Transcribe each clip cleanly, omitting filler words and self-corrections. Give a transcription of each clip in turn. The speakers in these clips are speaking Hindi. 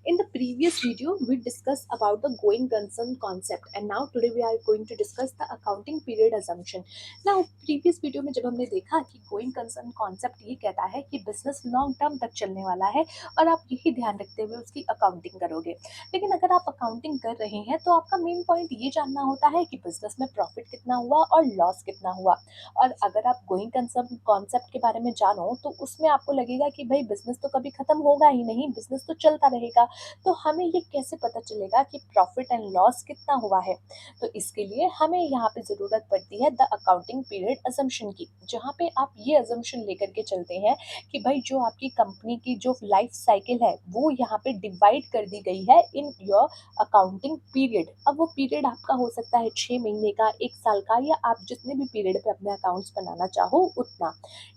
In the previous video, we discussed about the going concern concept, and now today we are going to discuss the accounting period assumption. Now, previous video में जब हमने देखा कि गोइंग कंसर्न कॉन्सेप्ट ये कहता है कि बिजनेस लॉन्ग टर्म तक चलने वाला है और आप यही ध्यान रखते हुए उसकी अकाउंटिंग करोगे। लेकिन अगर आप अकाउंटिंग कर रहे हैं तो आपका मेन पॉइंट ये जानना होता है कि बिजनेस में प्रॉफिट कितना हुआ और लॉस कितना हुआ। और अगर आप गोइंग कंसर्न कॉन्सेप्ट के बारे में जानो तो उसमें आपको लगेगा कि भाई बिजनेस तो कभी खत्म होगा ही नहीं, बिजनेस तो चलता रहेगा। तो हमें ये कैसे पता चलेगा कि प्रॉफिट एंड लॉस कितना हुआ है? तो इसके लिए हमें यहाँ पे ज़रूरत पड़ती है द अकाउंटिंग पीरियड अजम्पशन की, जहाँ पे आप ये अजम्पशन लेकर के चलते हैं कि भाई जो आपकी कंपनी की जो लाइफ साइकिल है वो यहाँ पे डिवाइड कर दी गई है इन योर अकाउंटिंग पीरियड। अब वो पीरियड आपका हो सकता है 6 महीने का, 1 साल का, या आप जितने भी पीरियड पे अपने अकाउंट्स बनाना चाहो उतना।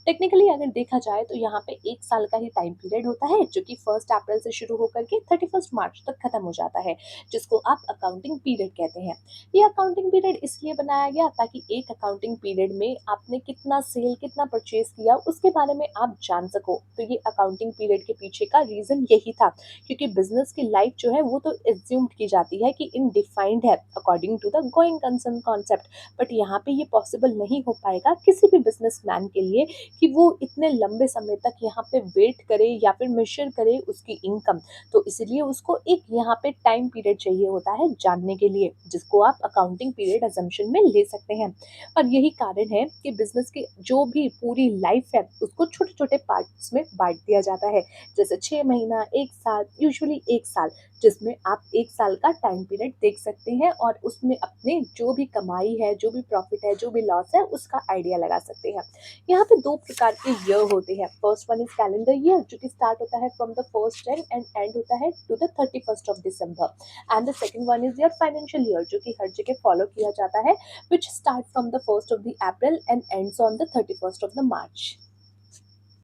टेक्निकली अगर देखा जाए तो यहाँ पे 1 साल का ही टाइम पीरियड होता है, जो कि 1 अप्रैल से शुरू होकर के 31 मार्च तक खत्म हो जाता है, जिसको आप अकाउंटिंग पीरियड कहते हैं। ये अकाउंटिंग पीरियड इसलिए बनाया गया ताकि एक अकाउंटिंग पीरियड में आपने कितना सेल, कितना परचेज किया, उसके बारे में आप जान सको। तो ये अकाउंटिंग पीरियड के पीछे का रीजन यही था, क्योंकि बिजनेस की लाइफ जो है वो तो एज्यूम्ड की जाती है कि इनडिफाइंड है according to the going concern concept. But यहाँ पे ये पॉसिबल नहीं हो पाएगा किसी भी बिजनेसमैन के लिए कि वो इतने लंबे समय तक यहाँ पे वेट करे या फिर मेजर करे उसकी इनकम। तो इसलिए उसको एक यहाँ पे टाइम पीरियड चाहिए होता है जानने के लिए, जिसको आप अकाउंटिंग पीरियड अजम्पशन में ले सकते हैं। और यही कारण है कि बिजनेस की जो भी पूरी लाइफ है उसको छोटे छोटे पार्ट्स में बांट दिया जाता है, जैसे 6 महीना, 1 साल, यूजुअली 1 साल, जिसमें आप 1 साल का टाइम पीरियड देख सकते हैं और उसमें अपने जो भी कमाई है, जो भी प्रॉफिट है, जो भी लॉस है, उसका आइडिया लगा सकते हैं। यहाँ पे दो प्रकार के ईयर होते हैं। First one is calendar year, जो कि स्टार्ट होता है from the first ten and end होता है to the 31 of December. And the second one is your financial year, जो कि हर जगह फॉलो किया जाता है, which start from the 1 of the April and ends on the 31 of the March.